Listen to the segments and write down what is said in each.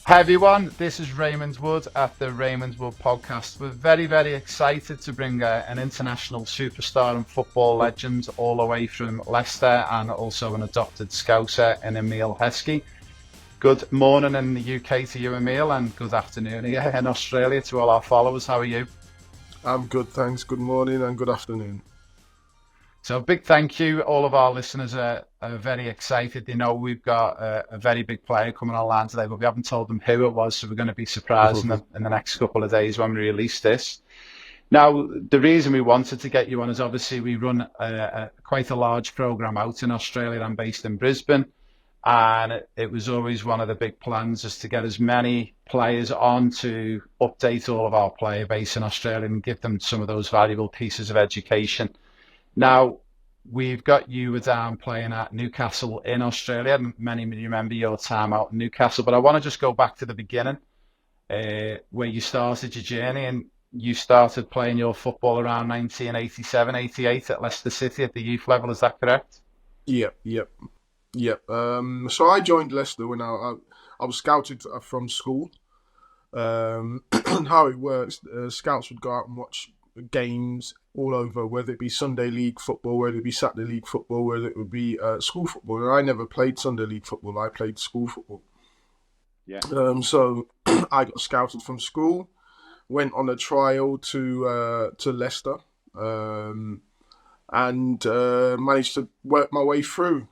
Hi everyone, this is Raymond Wood at the Raymond Wood podcast. We're very, very excited to bring an international superstar and football legend all the way from Leicester and also an adopted Scouser in Emile Heskey. Good morning in the UK to you, Emile, and good afternoon here in Australia to all our followers. How are you? I'm good, thanks. Good morning and good afternoon. So a big thank you. All of our listeners are very excited. They know we've got a very big player coming online today, but we haven't told them who it was, so we're going to be surprised in the next couple of days when we release this. Now, the reason we wanted to get you on is obviously we run quite a large program out in Australia. I'm based in Brisbane, and it was always one of the big plans is to get as many players on to update all of our player base in Australia and give them some of those valuable pieces of education. Now, we've got you down playing at Newcastle in Australia. Many of you remember your time out in Newcastle, but I want to just go back to the beginning, where you started your journey and you started playing your football around 1987, 88 at Leicester City at the youth level. Is that correct? Yep. So I joined Leicester when I was scouted from school. And how it works, scouts would go out and watch games all over, whether it be Sunday league football, whether it be Saturday league football, whether it would be school football. And I never played Sunday league football. I played school football. Yeah. So I got scouted from school, went on a trial to Leicester, and managed to work my way through.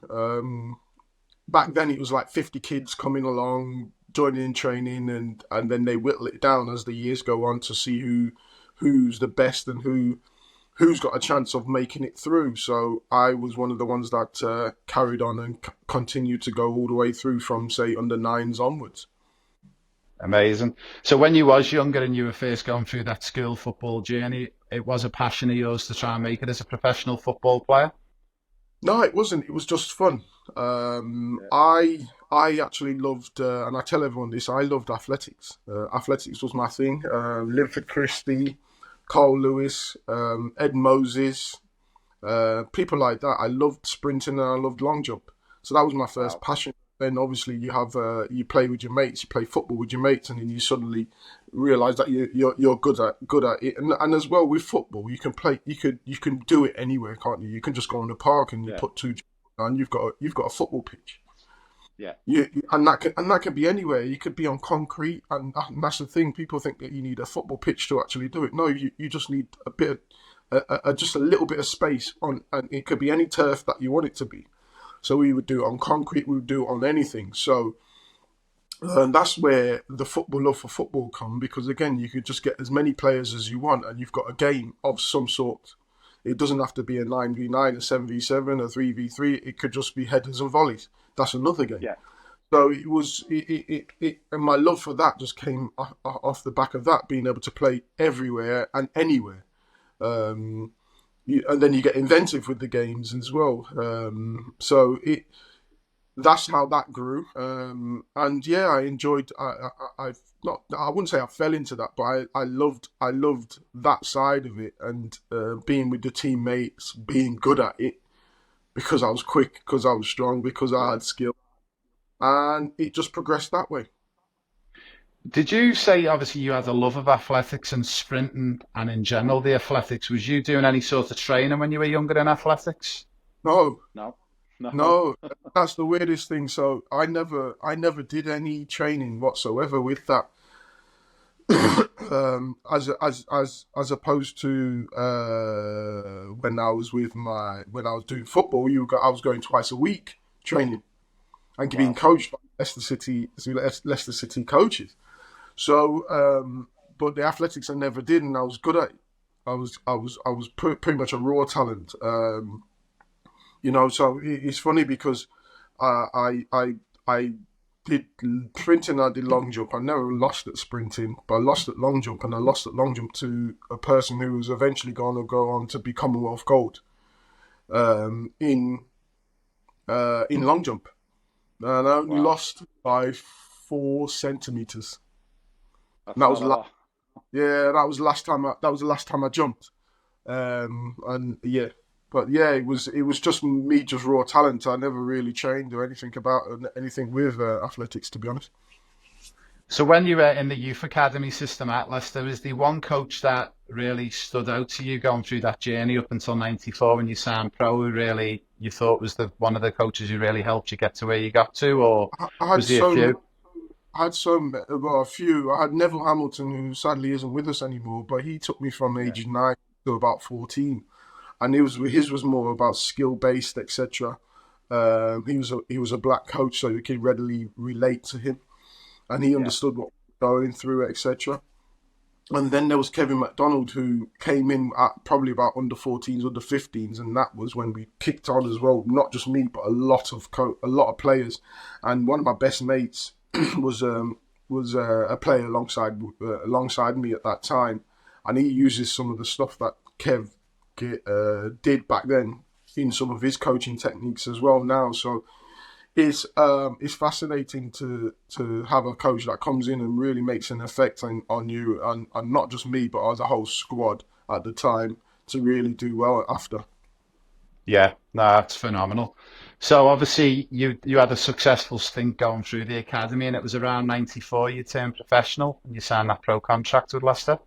Back then, it was like 50 kids coming along, joining in training, and then they whittle it down as the years go on to see who's the best and who's got a chance of making it through. So I was one of the ones that carried on and continued to go all the way through from, say, under nines onwards. Amazing. So when you was younger and you were first going through that school football journey, it was a passion of yours to try and make it as a professional football player? No, it wasn't. It was just fun. Yeah. I actually loved, and I tell everyone this. I loved athletics. Athletics was my thing. Linford Christie, Carl Lewis, Ed Moses, people like that. I loved sprinting and I loved long jump. So that was my first Wow. passion. Then obviously you play with your mates, you play football with your mates, and then you suddenly realise that you're good at it. And as well with football, you can play you can do it anywhere, can't you? You can just go in the park and you Yeah. put and you've got a football pitch. Yeah. And that can be anywhere. You could be on concrete, and that's the thing. People think that you need a football pitch to actually do it. No, you just need a bit, just a little bit of space on, and it could be any turf that you want it to be. So we would do it on concrete. We would do it on anything. So and that's where the football love for football come, because again, you could just get as many players as you want, and you've got a game of some sort. It doesn't have to be a 9v9, a 7v7, a 3v3. It could just be headers and volleys. That's another game. Yeah. So it was and my love for that just came off the back of that, being able to play everywhere and anywhere. Um, and then you get inventive with the games as well. So that's how that grew. And yeah, I enjoyed. I've not. I wouldn't say I fell into that, but I loved that side of it, and being with the teammates, being good at it because I was quick, because I was strong, because I Yeah. had skill, and it just progressed that way. Did you say obviously you had a love of athletics and sprinting and in general the athletics? Was you doing any sort of training when you were younger in athletics? No, No. No. no, that's the weirdest thing. So I never did any training whatsoever with that. As opposed to when I was doing football, I was going twice a week training and being Wow. coached by Leicester City coaches. So, but the athletics I never did, and I was good at it. I was pretty much a raw talent. So it's funny because I did sprinting. I did long jump. I never lost at sprinting, but I lost at long jump, and I lost at long jump to a person who was eventually going to go on to be Commonwealth gold um, in in long jump, and I only Wow. lost by 4 centimeters. And That's that not was a lot. yeah, that was the last time I jumped. And yeah, but yeah, it was just me, just raw talent. I never really trained or anything with athletics, to be honest. So when you were in the youth academy system at Leicester, was the one coach that really stood out to you going through that journey up until '94 when you signed pro, who really you thought was the one of the coaches who really helped you get to where you got to, or I had was there a so few? I had well, a few. I had Neville Hamilton, who sadly isn't with us anymore, but he took me from Yeah, age 9 to about 14, and his was more about skill based, etc. He was a black coach, so you could readily relate to him, and he yeah, understood what we were going through, etc. And then there was Kevin McDonald, who came in at probably about under 14s, under 15s, and that was when we kicked on as well. Not just me, but a lot of players. And one of my best mates was a player alongside me at that time, and he uses some of the stuff that Kev did back then in some of his coaching techniques as well now. So it's fascinating to have a coach that comes in and really makes an effect on you, and not just me but as a whole squad at the time, to really do well after. yeah. No, that's phenomenal. So obviously you had a successful stint going through the academy, and it was around '94 you turned professional and you signed that pro contract with Leicester.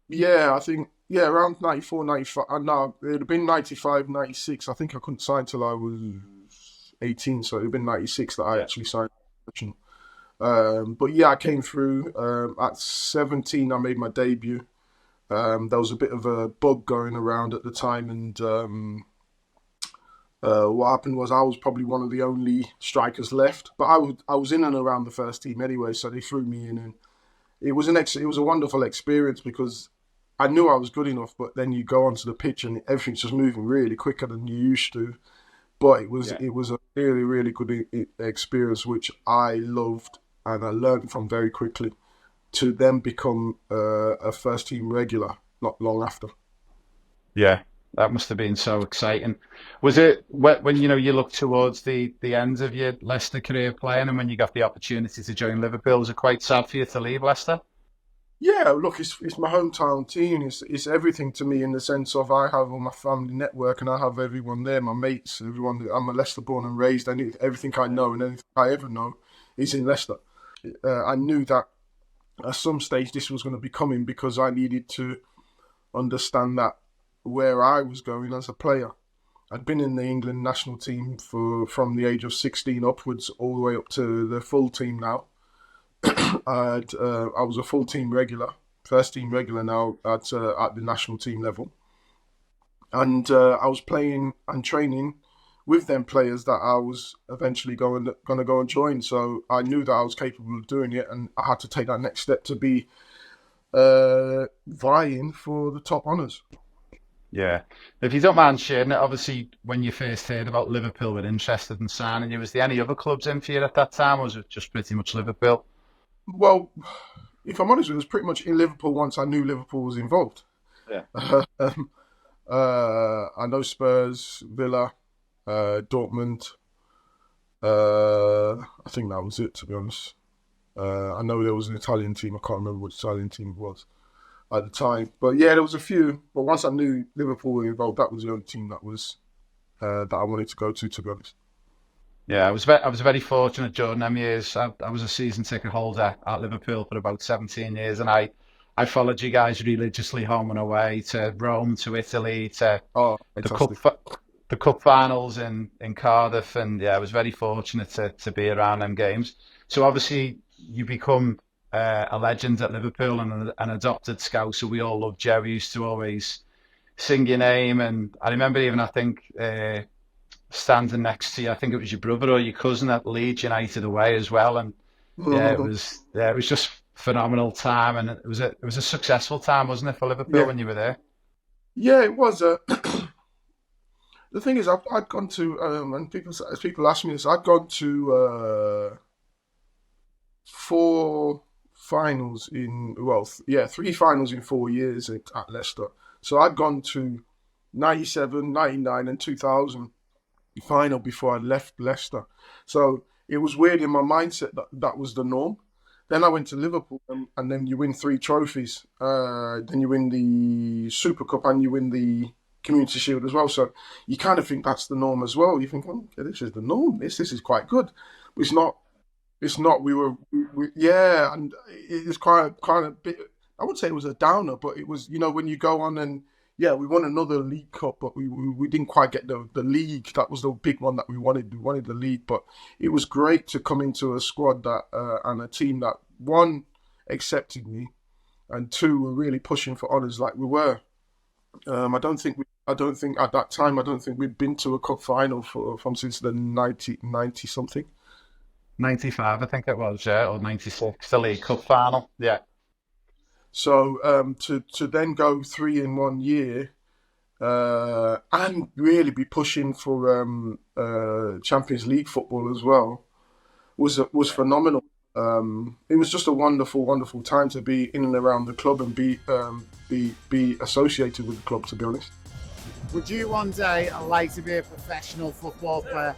Yeah, I think, yeah, around 94, 95. No, it would have been 95, 96. I think I couldn't sign till I was 18, so it would have been 96 that I Yeah. actually signed. But yeah, I came through. At 17, I made my debut. There was a bit of a bug going around at the time, and what happened was I was probably one of the only strikers left. But I was in and around the first team anyway, so they threw me in, and it was a wonderful experience because I knew I was good enough. But then you go onto the pitch and everything's just moving really quicker than you used to. But Yeah. it was a really really good experience, which I loved and I learned from very quickly, to then become a first team regular not long after. Yeah, that must have been so exciting. Was it when you know you look towards the end of your Leicester career playing, and when you got the opportunity to join Liverpool, was it quite sad for you to leave Leicester? Yeah, look, it's my hometown team. It's everything to me in the sense of I have all my family network and I have everyone there, my mates, everyone. I'm a Leicester born and raised, and everything I know and anything I ever know is in Leicester. I knew that at some stage this was going to be coming because I needed to understand that where I was going as a player. I'd been in the England national team for from the age of 16 upwards, all the way up to the full team now. I was a full team regular, first team regular now at the national team level, and I was playing and training with them players that I was eventually going to go and join. So I knew that I was capable of doing it, and I had to take that next step to be vying for the top honours. Yeah. If you don't mind sharing it, obviously when you first heard about Liverpool were interested in signing you, was there any other clubs in for you at that time, or was it just pretty much Liverpool? Well, if I'm honest, it was pretty much in Liverpool once I knew Liverpool was involved. Yeah. I know Spurs, Villa, Dortmund. I think that was it, to be honest. I know there was an Italian team. I can't remember which Italian team it was at the time. But yeah, there was a few. But once I knew Liverpool were involved, that was the only team that I wanted to go to be honest. Yeah, I was very fortunate during them years. I was a season ticket holder at Liverpool for about 17 years, and I followed you guys religiously home and away to Rome, to Italy, to Oh, the cup fantastic. the cup finals in Cardiff, and yeah, I was very fortunate to be around them games. So obviously you become a legend at Liverpool and an adopted scout. So we all love Joe. We used to always sing your name, and I remember even I think standing next to you, I think it was your brother or your cousin at Leeds United away as well, and yeah, it was just phenomenal time, and it was a successful time, wasn't it, for Liverpool Yeah, when you were there? yeah, it was. The thing is, I'd gone to, and people ask me this, I'd gone to four finals in, well, yeah, three finals in 4 years at Leicester. So I'd gone to 97, 99, and 2000 final before I left Leicester. So it was weird in my mindset that that was the norm. Then I went to Liverpool, and then you win three trophies. Then you win the Super Cup and you win the Community Shield as well. So you kind of think that's the norm as well. You think, well, okay, this is the norm. This is quite good. But it's not. It's not. Yeah, and it was kind of bit. I would say it was a downer, but it was, when you go on and yeah, we won another League Cup, but we didn't quite get the league. That was the big one that we wanted. We wanted the league, but it was great to come into a squad that and a team that one accepted me, and two were really pushing for honours like we were. I don't think at that time. I don't think we'd been to a cup final from since the 90 something. 95, I think it was, yeah, or 96, the League Cup final. Yeah. So to then go 3 in 1 year and really be pushing for Champions League football as well was phenomenal. It was just a wonderful, wonderful time to be in and around the club and be associated with the club. To be honest, Would you one day like to be a professional football player?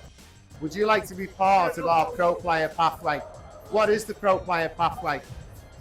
Would you like to be part of our pro player pathway? What is the pro player pathway?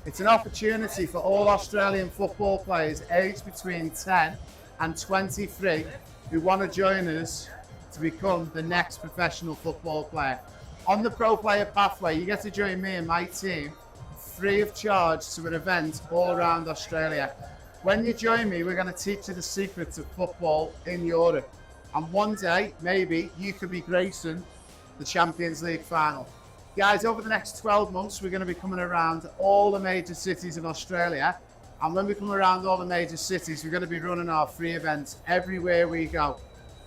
It's an opportunity for all Australian football players aged between 10 and 23 who want to join us to become the next professional football player. On the pro player pathway, you get to join me and my team free of charge to an event all around Australia. When you join me, we're going to teach you the secrets of football in Europe. And one day, maybe, you could be gracing the Champions League final. Guys, over the next 12 months, we're going to be coming around all the major cities in Australia. And when we come around all the major cities, we're going to be running our free events everywhere we go.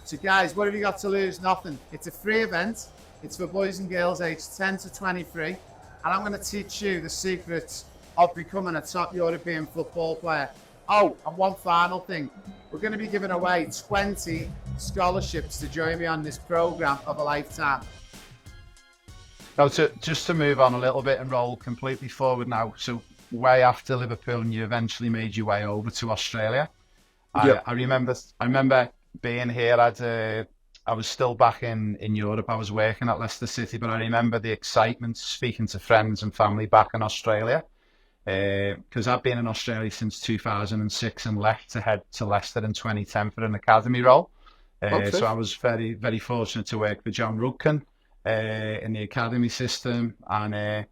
So guys, what have you got to lose? Nothing. It's a free event. It's for boys and girls aged 10 to 23. And I'm going to teach you the secrets of becoming a top European football player. Oh, and one final thing. We're going to be giving away 20 scholarships to join me on this program of a lifetime. Now, just to move on a little bit and roll completely forward now. So, way after Liverpool, and you eventually made your way over to Australia. yeah, I remember being here. I was still back in Europe. I was working at Leicester City, but I remember the excitement speaking to friends and family back in Australia. Because I've been in Australia since 2006 and left to head to Leicester in 2010 for an academy role. okay. So I was very, very fortunate to work with John Rudkin in the academy system. And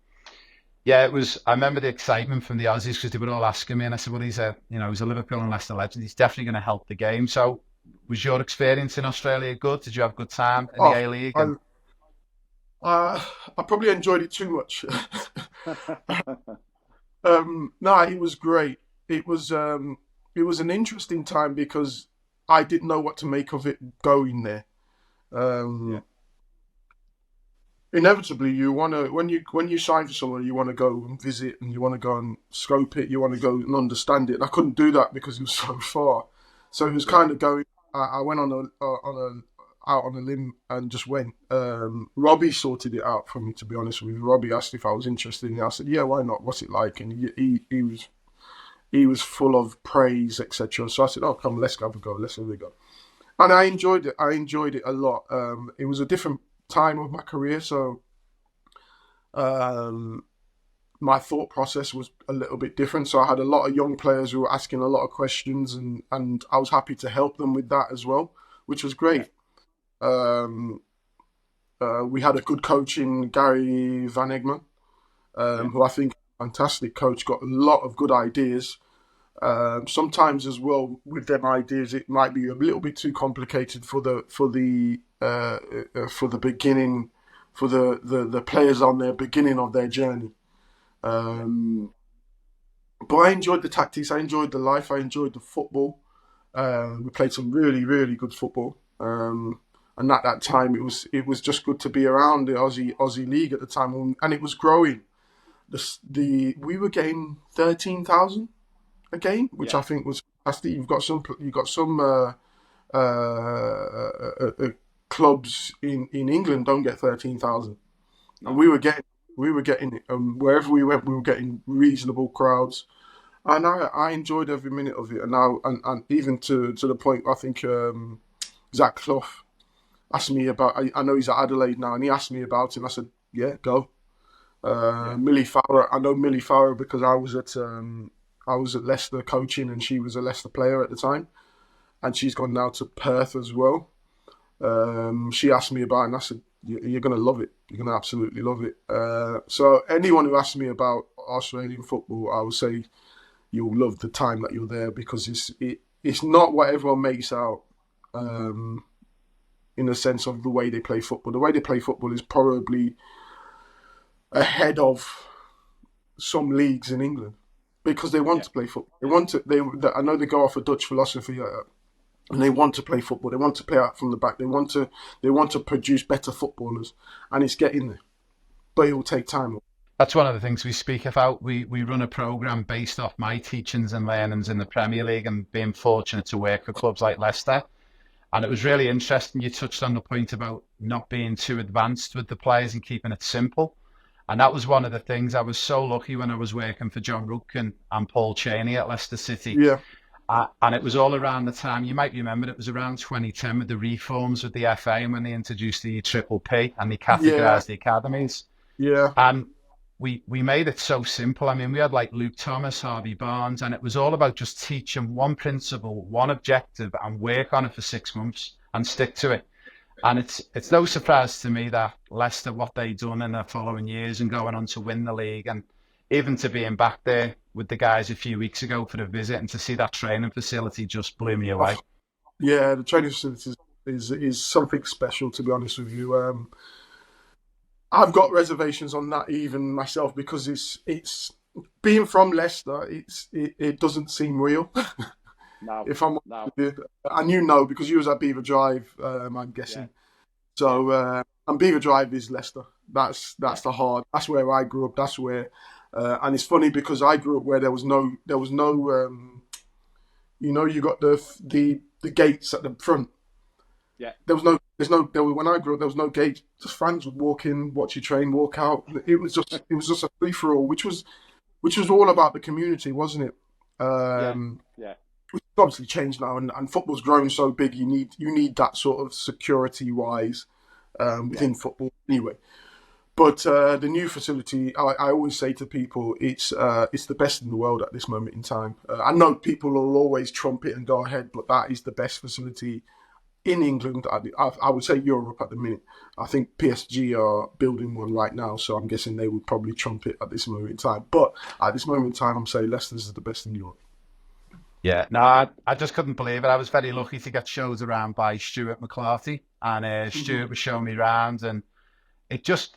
yeah, it was. I remember the excitement from the Aussies because they were all asking me, and I said, "Well, he's a Liverpool and Leicester legend. He's definitely going to help the game." So, was your experience in Australia good? Did you have a good time in the Oh, A League? I I probably enjoyed it too much. No, it was great. It was it was an interesting time because I didn't know what to make of it going there. Yeah, Um, Inevitably, you want to when you sign for someone, you want to go and visit and you want to go and scope it. You want to go and understand it. And I couldn't do that because it was so far. So it was yeah, kind of going. I went out on a limb and just went. Robbie sorted it out for me. To be honest with you, Robbie asked if I was interested, and I said, "Yeah, why not? What's it like?" And he was full of praise, etc. So I said, "Oh, come, let's have a go. Let's have a go." And I enjoyed it. I enjoyed it a lot. It was a different time of my career, so um, my thought process was a little bit different. So I had a lot of young players who were asking a lot of questions, and I was happy to help them with that as well, which was yeah, great. Um, we had a good coach in Gary Van Egmond, yeah, who I think is a fantastic coach, got a lot of good ideas. Sometimes as well with them ideas, it might be a little bit too complicated for the beginning, for the players on their beginning of their journey. Um, but I enjoyed the tactics, I enjoyed the life, I enjoyed the football. We played some really really good football. And at that time, it was just good to be around the Aussie league at the time, and it was growing. The we were getting 13,000 a game, which yeah, I think was fantastic. You've got some clubs in England don't get 13,000, and no, we were getting it. Wherever we went, we were getting reasonable crowds, and I enjoyed every minute of it. And now and even to the point, I think Zach Clough asked me about. I know he's at Adelaide now, and he asked me about it. And I said, "Yeah, go." yeah, Millie Farrer, I know Millie Farrer because I was at Leicester coaching, and she was a Leicester player at the time, and she's gone now to Perth as well. She asked me about it, and I said, you're going to love it. You're going to absolutely love it. So anyone who asks me about Australian football, I would say you'll love the time that you're there, because it's not what everyone makes out. In the sense of the way they play football. The way they play football is probably ahead of some leagues in England, because they want to play football. They want to. I know they go off a Dutch philosophy, and they want to play football. They want to play out from the back. They want to produce better footballers, and it's getting there. But it will take time. That's one of the things we speak about. We run a program based off my teachings and learnings in the Premier League, and being fortunate to work for clubs like Leicester. And it was really interesting. You touched on the point about not being too advanced with the players and keeping it simple. And that was one of the things. I was so lucky when I was working for John Rutkin and Paul Cheney at Leicester City. Yeah. And it was all around the time, you might remember, it was around 2010 with the reforms with the FA, and when they introduced the Triple P and they categorised the academies. Yeah. And we made it so simple. I mean, we had like Luke Thomas, Harvey Barnes, and it was all about just teaching one principle, one objective, and work on it for 6 months and stick to it. And it's no surprise to me that Leicester, what they've done in the following years and going on to win the league, and even to being back there with the guys a few weeks ago for a visit, and to see that training facility just blew me away. Yeah, the training facility is something special, to be honest with you. I've got reservations on that even myself, because it's being from Leicester, it doesn't seem real. No, if I'm no. with you. And you know, because you was at Beaver Drive, I'm guessing. Yeah. So and Beaver Drive is Leicester. That's the heart. That's where I grew up. That's where, and it's funny because I grew up where there was no you got the gates at the front. Yeah. When I grew up, there was no gate. Just fans would walk in, watch you train, walk out. It was just a free for all, which was all about the community, wasn't it? Yeah. Which obviously changed now, and football's grown so big. You need that sort of security wise within football anyway. But the new facility, I always say to people, it's the best in the world at this moment in time. I know people will always trump it and go ahead, but that is the best facility in England. I would say Europe at the minute. I think PSG are building one right now, so I'm guessing they would probably trump it at this moment in time. But at this moment in time, I'm saying Leicester's is the best in Europe. Yeah, no, I just couldn't believe it. I was very lucky to get showed around by Stuart McClarty, and Stuart was showing me around, and it just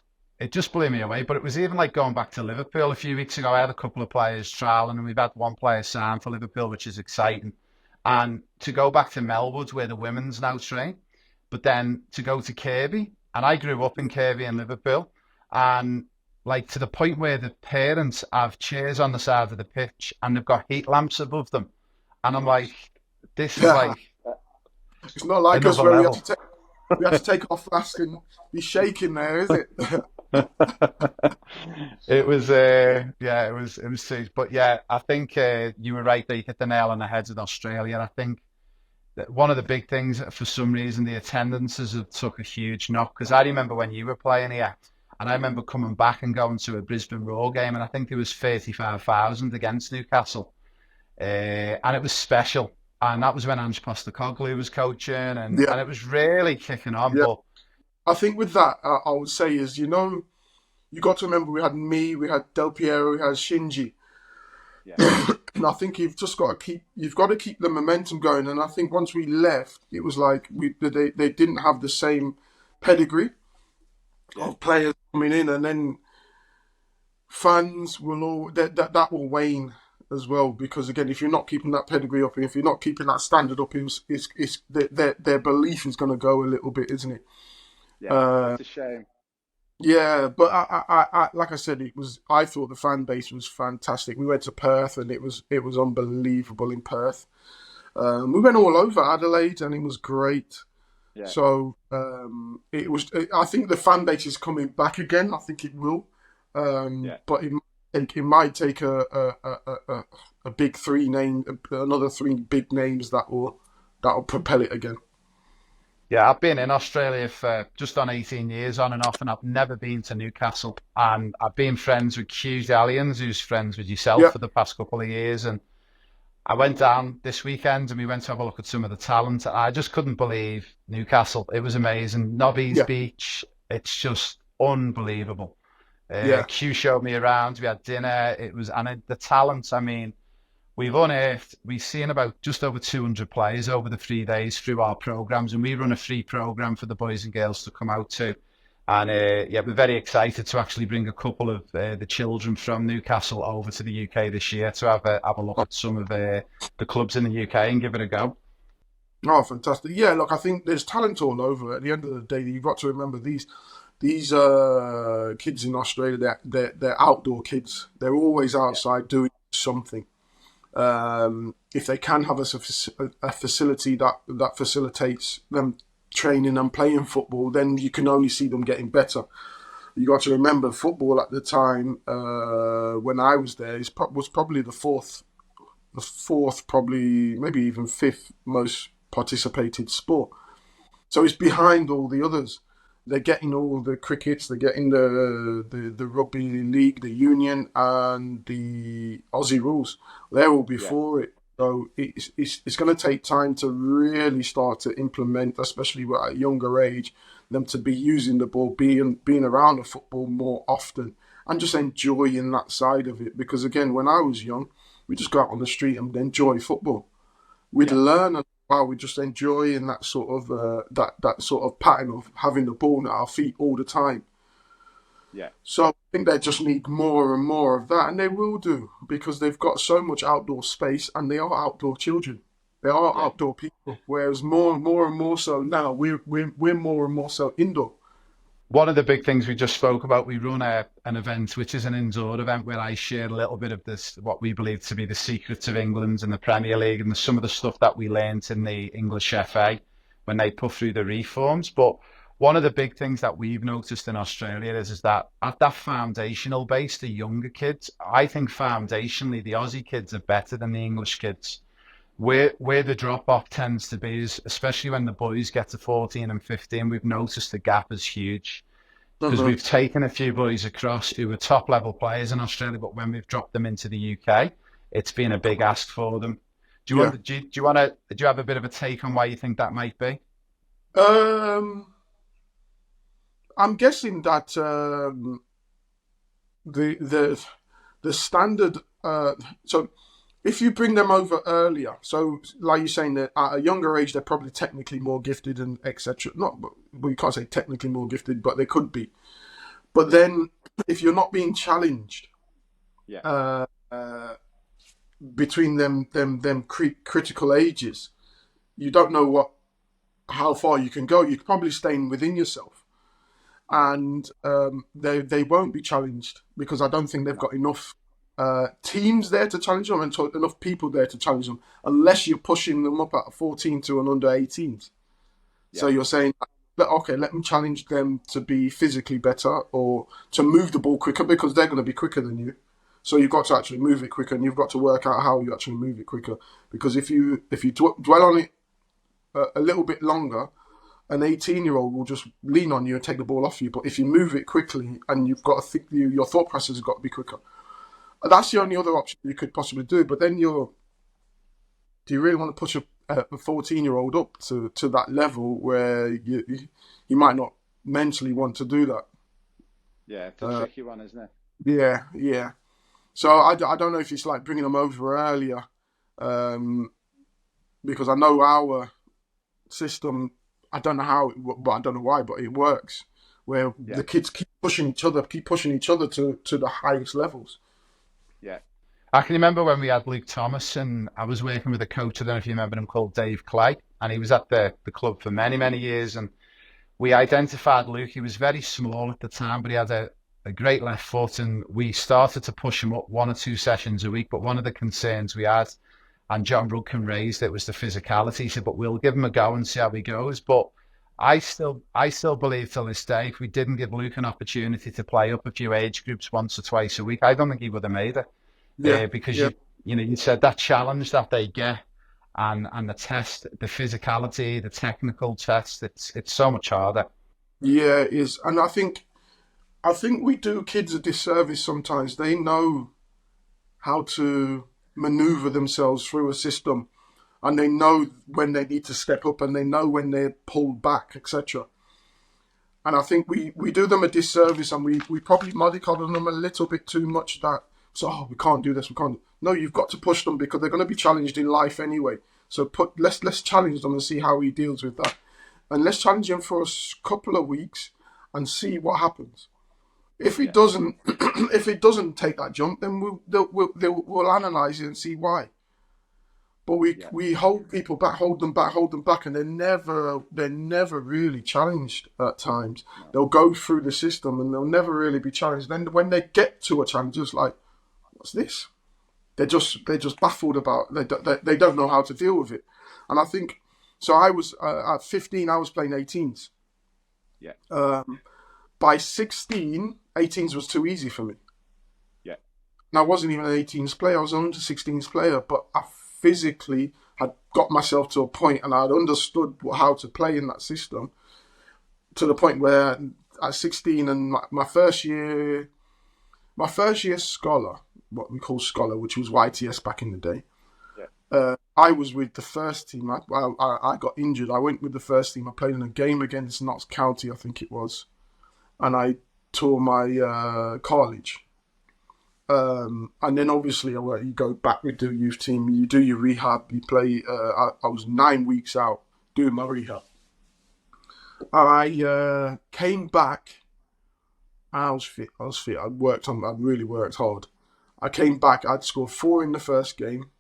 blew me away. But it was even like going back to Liverpool a few weeks ago. I had a couple of players trialing, and we've had one player signed for Liverpool, which is exciting. And to go back to Melwood, where the women's now train, but then to go to Kirby, and I grew up in Kirby in Liverpool, and like to the point where the parents have chairs on the side of the pitch and they've got heat lamps above them. And I'm like, this is like... It's not like us where level. we have to take off flask and be shaking there, is it? It was it was huge. But yeah, I think you were right there. You hit the nail on the head with Australia. I think that one of the big things, for some reason, the attendances have took a huge knock, because I remember when you were playing here, and I remember coming back and going to a Brisbane Roar game, and I think there was 35,000 against Newcastle, and it was special. And that was when Ange Postecoglou was coaching, and it was really kicking on. Yeah. But I think with that, I would say is, you got to remember we had Del Piero, we had Shinji. Yeah. And I think you've got to keep the momentum going. And I think once we left, it was like they didn't have the same pedigree of players coming in, and then fans that will wane as well, because again, if you're not keeping that pedigree up, and if you're not keeping that standard up, their belief is going to go a little bit, isn't it? Yeah, it's a shame. Yeah, but I like I said, I thought the fan base was fantastic. We went to Perth, and it was unbelievable in Perth. We went all over Adelaide, and it was great. Yeah. So I think the fan base is coming back again. I think it will. But it might take a big another three big names that will propel it again. yeah, I've been in Australia for just on 18 years, on and off, and I've never been to Newcastle. And I've been friends with Hugh Dallions, who's friends with yourself for the past couple of years. And I went down this weekend and we went to have a look at some of the talent. I just couldn't believe Newcastle. It was amazing. Nobby's Beach, It's just unbelievable. Yeah. Q showed me around. We had dinner. The talent. I mean, we've seen about just over 200 players over the 3 days through our programs, and we run a free program for the boys and girls to come out to. And yeah, we're very excited to actually bring a couple of the children from Newcastle over to the UK this year to have a look at some of the clubs in the UK and give it a go. Oh, fantastic! Yeah, look, I think there's talent all over. At the end of the day, you've got to remember these kids in Australia. They're outdoor kids. They're always outside doing something. If they can have a facility that facilitates them training and playing football, then you can only see them getting better. You got to remember, football at the time when I was there was probably the fourth, probably maybe even fifth most participated sport. So it's behind all the others. They're getting all the crickets, they're getting the rugby league, the union, and the Aussie rules. They're all before it. So it's going to take time to really start to implement, especially at a younger age, them to be using the ball, being around the football more often, and just enjoying that side of it. Because again, when I was young, we just go out on the street and enjoy football. We'd learn while we're just enjoying that sort of that sort of pattern of having the ball at our feet all the time. Yeah. So I think they just need more and more of that, and they will do, because they've got so much outdoor space, and they are outdoor children. They are outdoor people. Whereas more and more so now, we're more and more so indoor. One of the big things we just spoke about, we run an event which is an indoor event where I share a little bit of this, what we believe to be the secrets of England and the Premier League, and some of the stuff that we learned in the English FA when they put through the reforms. But one of the big things that we've noticed in Australia is that at that foundational base, the younger kids, I think foundationally the Aussie kids are better than the English kids. Where the drop off tends to be is, especially when the boys get to 14 and 15, we've noticed the gap is huge, because we've taken a few boys across who were top level players in Australia, but when we've dropped them into the UK, it's been a big ask for them. Do you have a bit of a take on why you think that might be? I'm guessing that the standard. So if you bring them over earlier, so like you're saying that at a younger age they're probably technically more gifted and etc. Not, well, you can't say technically more gifted, but they could be. But then if you're not being challenged, between them critical ages, you don't know how far you can go. You're probably staying within yourself, and they won't be challenged, because I don't think they've got enough teams there to challenge them, and enough people there to challenge them, unless you're pushing them up at 14 to an under 18s. So you're saying, okay, let me challenge them to be physically better or to move the ball quicker, because they're going to be quicker than you. So you've got to actually move it quicker, and you've got to work out how you actually move it quicker. Because if you dwell on it a little bit longer, an 18-year-old will just lean on you and take the ball off you. But if you move it quickly, and you've got to think, your thought process has got to be quicker. That's the only other option you could possibly do. But then do you really want to push a 14-year-old up to that level where you might not mentally want to do that? Yeah, it's a tricky one, isn't it? Yeah. So I don't know if it's like bringing them over earlier, because I know our system, I don't know how, but I don't know why, but it works, where the kids keep pushing each other to the highest levels. Yeah. I can remember when we had Luke Thomas, and I was working with a coach, I don't know if you remember him, called Dave Clay, and he was at the club for many, many years, and we identified Luke. He was very small at the time, but he had a great left foot, and we started to push him up 1 or 2 sessions a week. But one of the concerns we had, and John Rudkin raised it, was the physicality. He said, but we'll give him a go and see how he goes. But I still believe till this day, if we didn't give Luke an opportunity to play up a few age groups once or twice a week, I don't think he would have made it. Because you said that challenge that they get, and the test, the physicality, the technical test, it's so much harder. Yeah, it is. And I think we do kids a disservice sometimes. They know how to maneuver themselves through a system, and they know when they need to step up, and they know when they're pulled back, etc. And I think we do them a disservice, and we probably mollycoddle them a little bit too much. That so we can't do this, we can't. No, you've got to push them because they're going to be challenged in life anyway. So let's challenge them and see how he deals with that, and let's challenge him for a couple of weeks and see what happens. If he doesn't, if he doesn't take that jump, then we'll analyze it and see why. But we hold people back, hold them back, and they're never really challenged at times. No. They'll go through the system and they'll never really be challenged. Then when they get to a challenge, it's like, what's this? They're just baffled about. They don't know how to deal with it. And I think so. I was at 15. I was playing 18s. Yeah. By 16, 18s was too easy for me. Yeah. And I wasn't even an 18s player. I was an under 16s player, but I physically had got myself to a point and I had understood how to play in that system to the point where at 16 and my first year scholar, what we call scholar, which was YTS back in the day, I was with the first team. I got injured. I went with the first team. I played in a game against Notts County, I think it was, and I tore my cartilage. And then obviously you go back with the youth team, you do your rehab, you play. I was 9 weeks out doing my rehab. I came back. I was fit. I really worked hard. I came back. I'd scored 4 in the first game,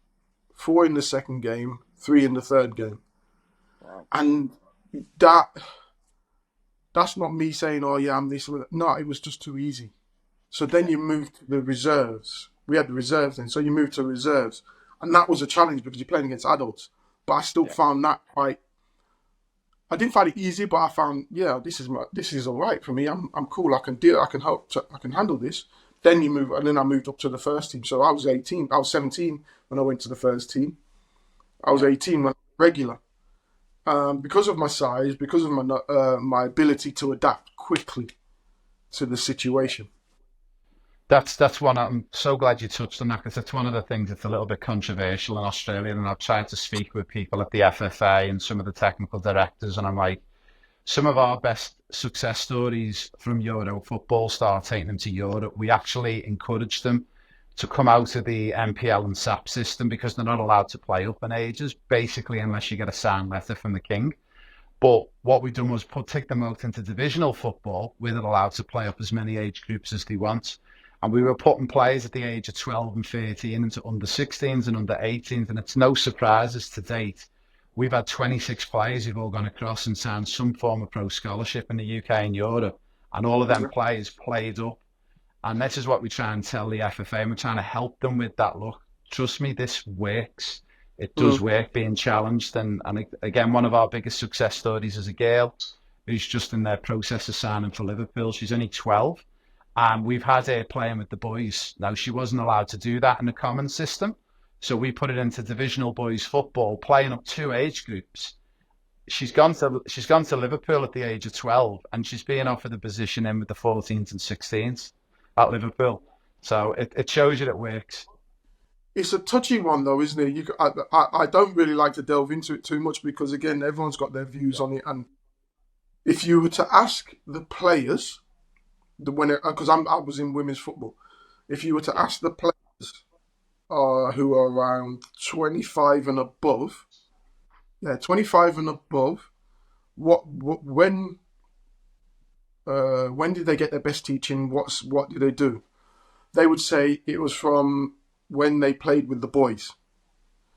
4 in the second game, 3 in the third game. Wow. And that's not me saying, oh yeah, I'm this. No, it was just too easy. So then you move to the reserves. We had the reserves then, so you move to reserves. And that was a challenge because you're playing against adults. But I still found that quite... I didn't find it easy, but I found, this is all right for me. I'm cool. I can deal. I can help. I can handle this. Then you move, and then I moved up to the first team. So I was 18. I was 17 when I went to the first team. I was 18 when I was regular. Because of my size, because of my ability to adapt quickly to the situation. That's one. I'm so glad you touched on that because it's one of the things that's a little bit controversial in Australia. And I've tried to speak with people at the FFA and some of the technical directors, and I'm like, some of our best success stories from Euro football start taking them to Europe. We actually encourage them to come out of the MPL and SAP system because they're not allowed to play up in ages, basically, unless you get a signed letter from the king. But what we've done was take them out into divisional football where they're allowed to play up as many age groups as they want. And we were putting players at the age of 12 and 13 into under 16s and under 18s. And it's no surprises to date. We've had 26 players who've all gone across and signed some form of pro scholarship in the UK and Europe. And all of them players played up. And this is what we try and tell the FFA. And we're trying to help them with that. Look, trust me, this works. It does work being challenged. And again, one of our biggest success stories is a girl who's just in their process of signing for Liverpool. She's only 12. And we've had her playing with the boys. Now, she wasn't allowed to do that in the common system. So we put it into divisional boys football, playing up 2 age groups. She's gone to Liverpool at the age of 12, and she's being offered a position in with the 14s and 16s at Liverpool. So it shows you that it works. It's a touchy one, though, isn't it? I don't really like to delve into it too much because, again, everyone's got their views on it. And if you were to ask the players... because I was in women's football. If you were to ask the players who are around 25 and above, 25 and above, when did they get their best teaching? What did they do? They would say it was from when they played with the boys.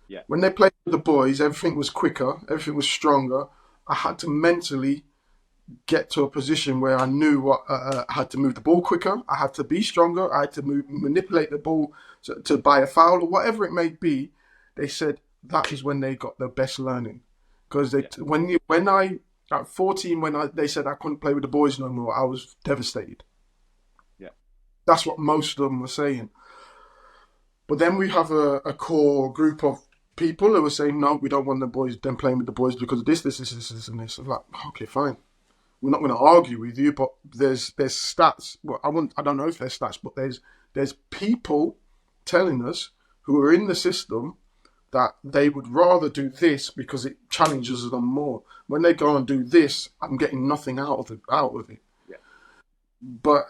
Yeah. When they played with the boys, everything was quicker, everything was stronger. I had to mentally get to a position where I knew what I had to move the ball quicker. I had to be stronger. I had to manipulate the ball to buy a foul or whatever it may be. They said that is when they got the best learning because when I at 14 they said I couldn't play with the boys no more, I was devastated. Yeah, that's what most of them were saying. But then we have a core group of people who are saying no, we don't want them playing with the boys because of this, and this. I'm like, okay, fine. We're not going to argue with you, but there's stats. Well, I don't know if there's stats, but there's people telling us who are in the system that they would rather do this because it challenges them more. When they go and do this, I'm getting nothing out of it. Yeah. But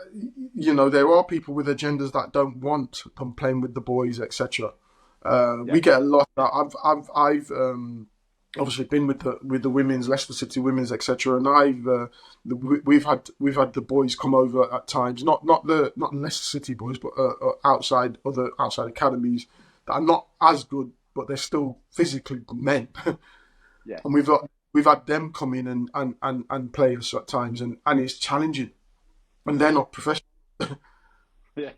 there are people with agendas that don't want them playing with the boys, etc. We get a lot. I've obviously been with the women's, Leicester City women's, etc. And we've had the boys come over at times, not the Leicester City boys, but outside academies that are not as good, but they're still physically men. Yeah. And we've had them come in and play us at times, and it's challenging, and they're not professional. Yeah.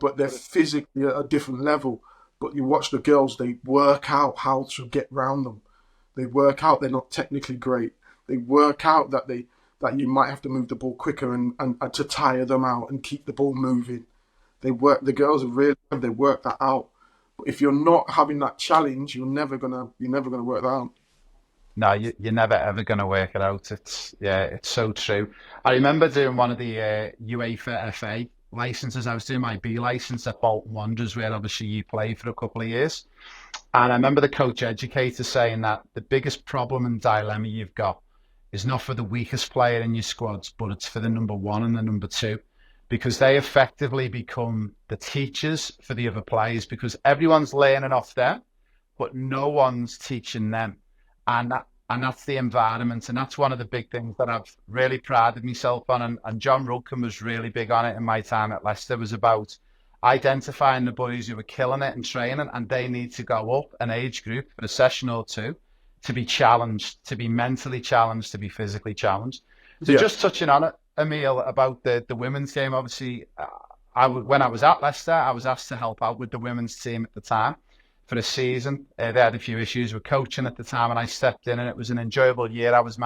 But they're physically at a different level. But you watch the girls, they work out how to get round them. They work out they're not technically great. They work out that you might have to move the ball quicker and to tire them out and keep the ball moving. The girls they work that out. But if you're not having that challenge, you're never gonna work that out. No, you're never ever going to work it out. It's so true. I remember doing one of the UEFA FA licenses. I was doing my B license at Bolton Wanderers, where obviously you played for a couple of years. And I remember the coach educator saying that the biggest problem and dilemma you've got is not for the weakest player in your squads, but it's for the number one and the number two, because they effectively become the teachers for the other players, because everyone's learning off them, but no one's teaching them. And that's the environment, and that's one of the big things that I've really prided myself on. And John Rudkin was really big on it in my time at Leicester. Was about identifying the boys who were killing it in training, and they need to go up an age group for a session or two to be challenged, to be mentally challenged, to be physically challenged. So just touching on it, Emile, about the women's game. Obviously, when I was at Leicester, I was asked to help out with the women's team at the time for a season. They had a few issues with coaching at the time, and I stepped in, and it was an enjoyable year. I was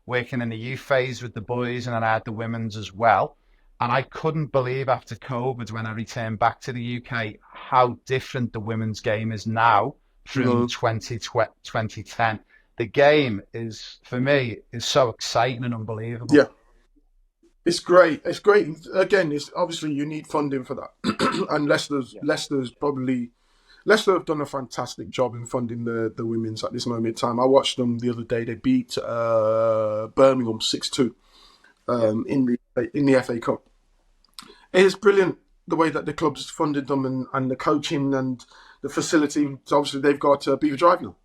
working in the youth phase with the boys, and then I had the women's as well. And I couldn't believe after COVID, when I returned back to the UK, how different the women's game is now from 2010. The game is, for me, is so exciting and unbelievable. Yeah. It's great. It's great. Again, it's obviously you need funding for that. And Leicester have done a fantastic job in funding the women's at this moment in time. I watched them the other day. They beat Birmingham 6-2 in the FA Cup. It is brilliant the way that the club's funded them and the coaching and the facility. So obviously they've got Beaver Drive now.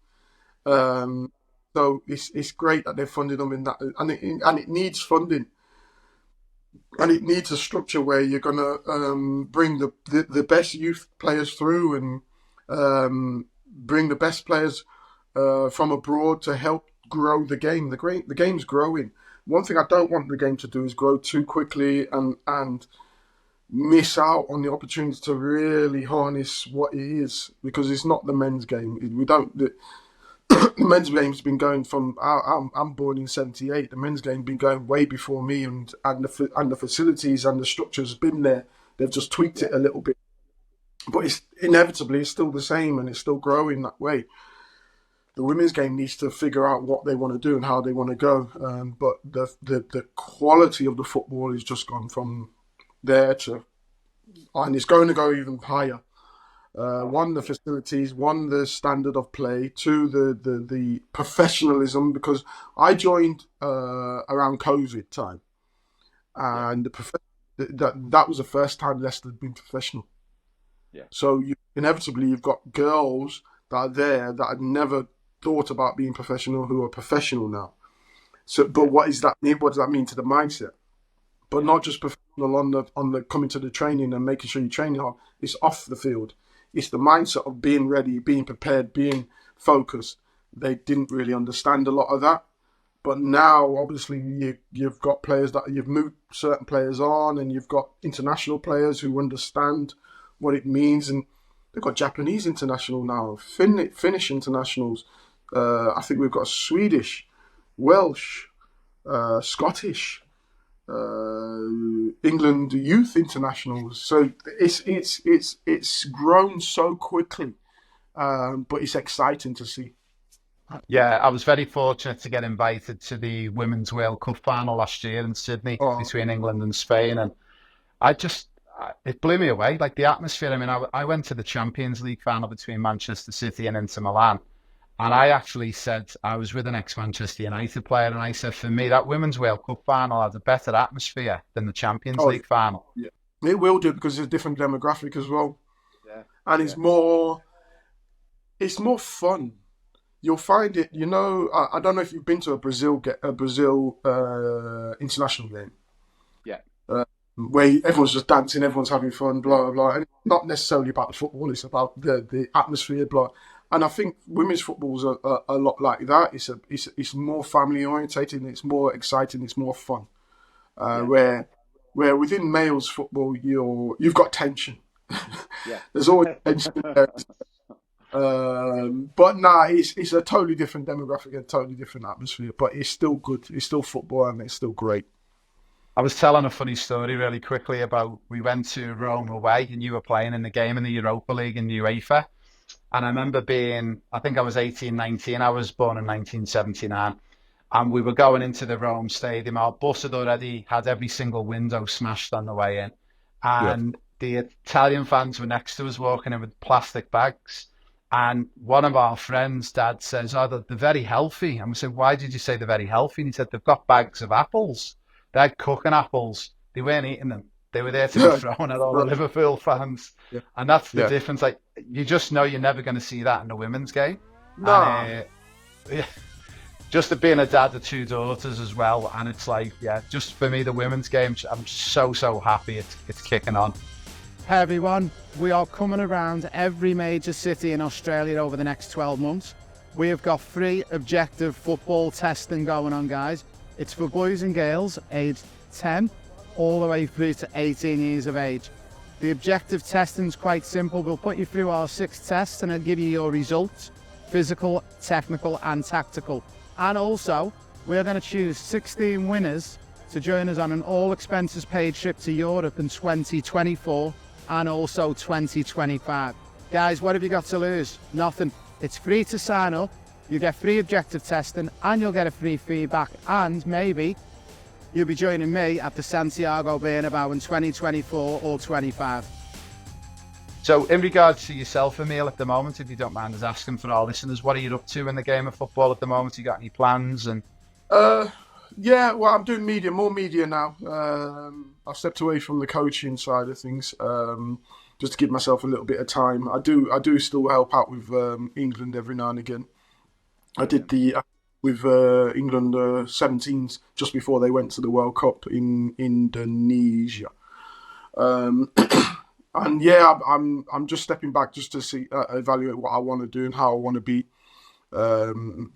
So it's great that they've funded them in that, and it needs funding. And it needs a structure where you're going to bring the best youth players through and bring the best players from abroad to help grow the game. The game's growing. One thing I don't want the game to do is grow too quickly and miss out on the opportunity to really harness what it is, because it's not the men's game. The men's game's been going from I'm born in '78. The men's game's been going way before me, and the facilities and the structure's been there. They've just tweaked it a little bit, but it's still the same, and it's still growing that way. The women's game needs to figure out what they want to do and how they want to go. But the quality of the football has just gone from there to, and it's going to go even higher. One, the facilities, one, the standard of play, two, the professionalism, because I joined around COVID time, and that was the first time Leicester had been professional. Yeah. So inevitably you've got girls that are there that had never thought about being professional who are professional now. So, but what does that mean to the mindset? But not just professional on the coming to the training and making sure you're training hard. It's off the field. It's the mindset of being ready, being prepared, being focused. They didn't really understand a lot of that. But now, obviously, you've got players that you've moved certain players on, and you've got international players who understand what it means. And they've got Japanese international now, Finnish internationals. I think we've got Swedish, Welsh, Scottish, England youth internationals. So it's grown so quickly, but it's exciting to see. Yeah, I was very fortunate to get invited to the Women's World Cup final last year in Sydney between England and Spain, and I it blew me away. Like the atmosphere. I mean, I went to the Champions League final between Manchester City and Inter Milan. And I actually said, I was with an ex-Manchester United player, and I said, for me, that Women's World Cup final had a better atmosphere than the Champions Oh, League final. yeah. It will do because it's a different demographic as well. Yeah. And it's more fun. You'll find it, I don't know if you've been to a Brazil international game. Yeah. Where everyone's just dancing, everyone's having fun, blah, blah, blah. And it's not necessarily about the football, it's about the atmosphere, blah. And I think women's football's a lot like that. It's more family orientated, it's more exciting, it's more fun. Where within males football, you've got tension. Yeah. There's always tension there. But it's a totally different demographic, a totally different atmosphere. But it's still good. It's still football, and it's still great. I was telling a funny story really quickly about we went to Rome away, and you were playing in the game in the Europa League in UEFA. And I remember I think I was 18, 19. I was born in 1979. And we were going into the Rome stadium. Our bus had already had every single window smashed on the way in. And the Italian fans were next to us walking in with plastic bags. And one of our friends' dad says, oh, they're very healthy. And we said, why did you say they're very healthy? And he said, they've got bags of apples. They had cooking apples. They weren't eating them. They were there to be thrown at all the Liverpool fans. Yeah. And that's the difference. Like, you just know you're never going to see that in the women's game. No. And, just being a dad of two daughters as well. And it's like, just for me, the women's game, I'm so happy it's kicking on. Hey everyone, we are coming around every major city in Australia over the next 12 months. We have got free objective football testing going on, guys. It's for boys and girls aged 10 all the way through to 18 years of age. The objective testing is quite simple. We'll put you through our 6 tests and it'll give you your results, physical, technical and tactical. And also, we're going to choose 16 winners to join us on an all expenses paid trip to Europe in 2024 and also 2025. Guys, what have you got to lose? Nothing. It's free to sign up. You get free objective testing and you'll get a free feedback, and maybe you'll be joining me at the Santiago Bernabeu in 2024 or 25. So in regards to yourself, Emile, at the moment, if you don't mind us asking for our listeners, what are you up to in the game of football at the moment? You got any plans? And well, I'm doing more media now. I've stepped away from the coaching side of things, just to give myself a little bit of time. I do still help out with England every now and again. I did with England 17s just before they went to the World Cup in Indonesia. And I'm just stepping back just to see evaluate what I want to do and how I want to be. And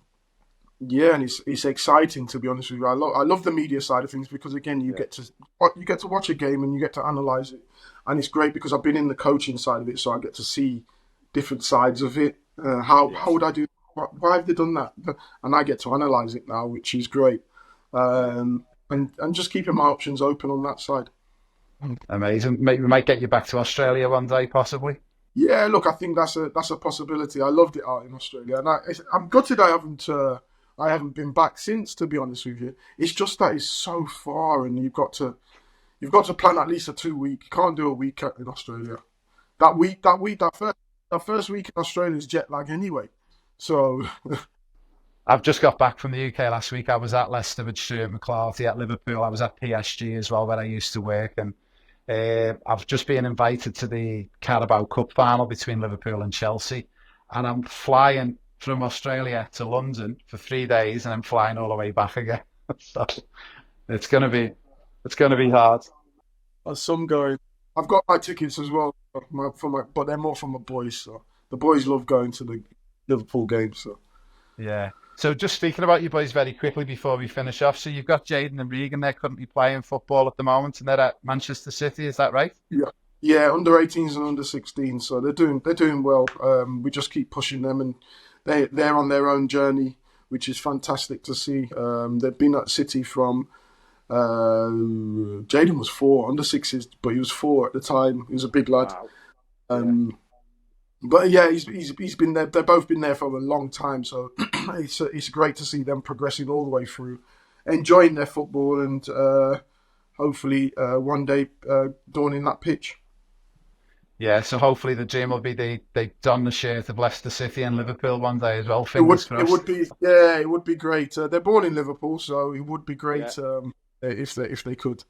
it's exciting, to be honest with you. I love the media side of things because again you get to watch a game and you get to analyze it, and it's great because I've been in the coaching side of it, so I get to see different sides of it. How would I do? Why have they done that? And I get to analyze it now, which is great. And just keeping my options open on that side. Amazing. Maybe we might get you back to Australia one day, possibly. Yeah, look, I think that's a possibility. I loved it out in Australia, and I'm gutted I haven't been back since. To be honest with you, it's just that it's so far, and you've got to plan at least a 2 week. You can't do a week in Australia. That first week in Australia is jet lag anyway. So I've just got back from the UK last week. I was at Leicester with Stuart McClarty, at Liverpool. I was at PSG as well, where I used to work, and I've just been invited to the Carabao Cup final between Liverpool and Chelsea, and I'm flying from Australia to London for 3 days, and I'm flying all the way back again. So it's gonna be hard. Some going. I've got my tickets as well, but they're more for my boys. So the boys love going to the Liverpool games. So yeah. So just speaking about you boys very quickly before we finish off. So you've got Jaden and Regan. They're currently playing football at the moment, and they're at Manchester City. Is that right? Yeah. Under 18s and under 16s. So they're doing well. We just keep pushing them, and they're on their own journey, which is fantastic to see. They've been at City from. Jaden was 4 under 6s, but he was 4 at the time. He was a big lad. Wow. But yeah, he's been there. They've both been there for a long time, so it's great to see them progressing all the way through, enjoying their football, and hopefully one day donning that pitch. Yeah, so hopefully the dream will be they don the shirt of Leicester City and Liverpool one day as well. It Fingers would crossed. be it would be great. They're born in Liverpool, so it would be great Yeah. if they could.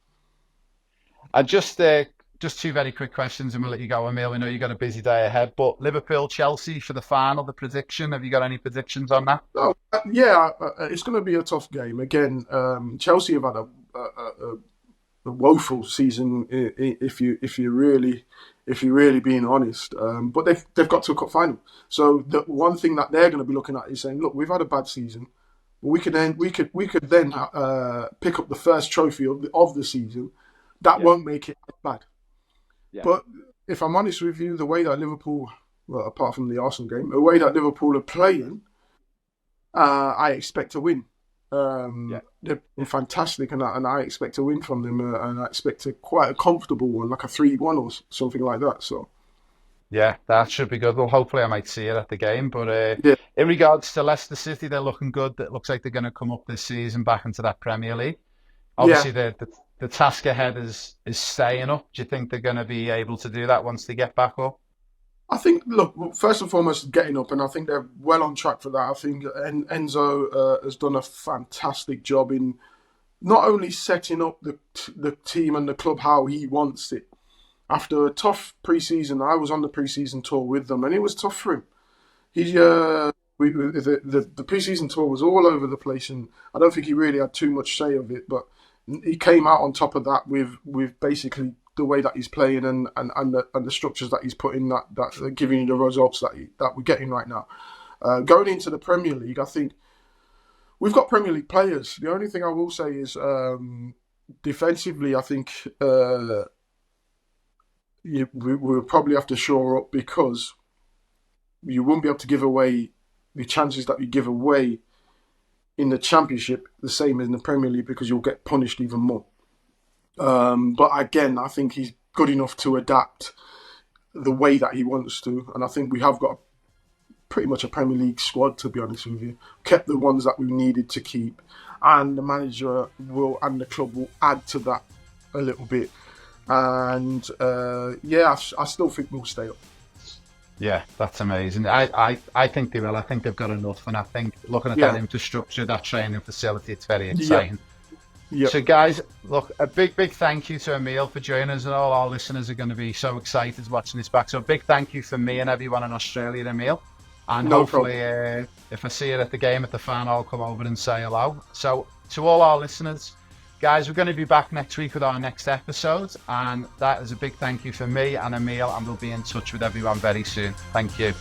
And just two very quick questions, and we'll let you go, Emile. We know you've got a busy day ahead, but Liverpool Chelsea for the final, the prediction. Have you got any predictions on that? Oh, it's going to be a tough game again. Chelsea have had a woeful season if you're really being honest. But they've got to a cup final. So the one thing that they're going to be looking at is saying, look, we've had a bad season. We could then pick up the first trophy of the season. That won't make it bad. Yeah. But if I'm honest with you, the way that Liverpool, well, apart from the Arsenal game, the way that Liverpool are playing, I expect to win. They've been fantastic, and I expect to win from them, and I expect quite a comfortable one, like a 3-1 or something like that. So, Yeah, that should be good. Well, hopefully I might see it at the game. But yeah. in regards to Leicester City, they're looking good. It looks like they're going to come up this season back into that Premier League. Obviously, the task ahead is staying up. Do you think they're going to be able to do that once they get back up? I think, look, first and foremost, getting up, and I think they're well on track for that. I think Enzo has done a fantastic job in not only setting up the team and the club how he wants it. After a tough pre-season, I was on the pre-season tour with them, and it was tough for him. The pre-season tour was all over the place, and I don't think he really had too much say of it, but he came out on top of that with basically the way that he's playing and the structures that he's putting that are giving you the results that we're getting right now. Going into the Premier League, I think we've got Premier League players. The only thing I will say is defensively, I think we'll probably have to shore up, because you won't be able to give away the chances that you give away in the Championship the same as in the Premier League, because you'll get punished even more. But again, I think he's good enough to adapt the way that he wants to, and I think we have got pretty much a Premier League squad, to be honest with you. Kept the ones that we needed to keep, and the manager and the club will add to that a little bit. And I still think we'll stay up. Yeah, that's amazing. I think they will. I think they've got enough, and I think looking at that infrastructure, that training facility, it's very exciting. Yeah. So guys, look, a big thank you to Emile for joining us, and all our listeners are going to be so excited watching this back. So a big thank you from me and everyone in Australia, Emile. And hopefully, if I see it at the game at the fan, I'll come over and say hello. So to all our listeners, guys, we're going to be back next week with our next episode, and that is a big thank you from me and Emile, and we'll be in touch with everyone very soon. Thank you.